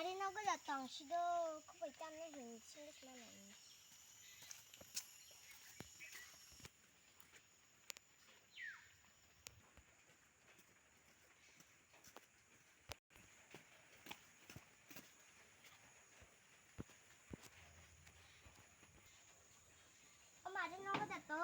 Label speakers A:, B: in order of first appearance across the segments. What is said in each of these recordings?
A: 마리너가 당시도 그거 있잖아. 친구만 아니. 마리너가 또.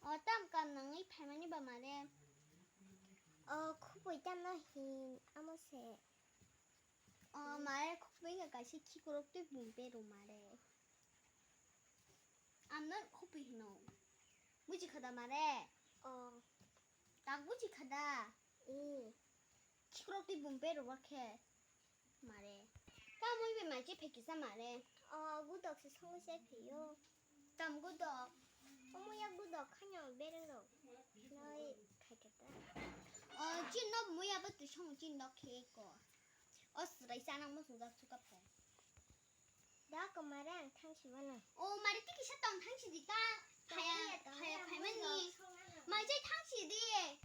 A: 어떤 이 팔만이 봐 말해. 그거 있잖아. 흰 아무새. 말해 코비가 가시 키그럭도 문배로 말해. 암는 코비 너. 무직하다 말해. 나 무직하다. 키그럭도 문배로 이렇게 말해. 다음에 왜 말지 백기사 말해. 구독 성세피요. 다음 구독. 어머야 구독하냐 베르노. 너희 가겠다. 진너 뭐야 부터 형 진너 케이거. 어스라이 사랑 무슨 수가 배. 나 그말은 당신은. 말이 특히 셨던 당신이다. 가야 갈머니. 말제 당신이.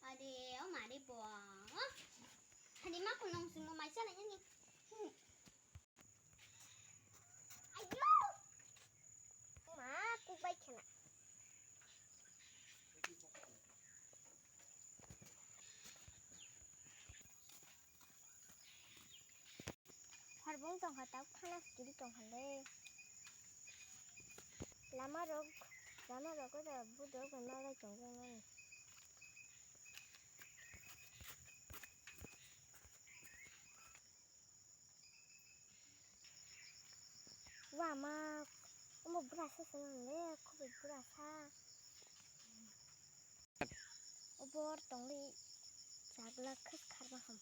A: 말이에요 말이 뭐. 하니만 굴렁 숨어 말잖아 형님. 아유. 엄마 꼭바이켜나. 활봉정 갔다 하나씩 길이정 할래. 라마로 그다 무더고 나가 정정은. 와 막 어머 브라사 쓰는데 코비 브라사. 오버 동리 자글라 크 카르마함.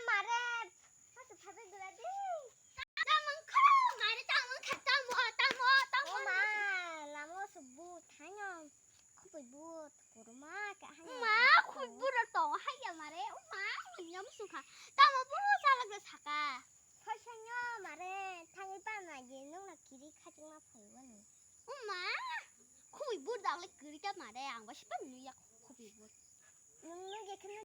A: 말해. 아주 밥을 들어야 돼. 땅은 커. 말해 땅은 갖다 뭐. 엄마, 라모스 뭐 다녀. 코비 뭐 고르마 까 하냐. 엄마, 굴부를 또 하야 말해. 엄마, 염수가. 땅은 뭐 살아서 사가. 설상요 말해. 당일 밤에 얘는 길이 가지마 보이거든. 엄마, 코비 뭐 달래 그리가 말해. 안 봐 싶은 누야 코비 뭐.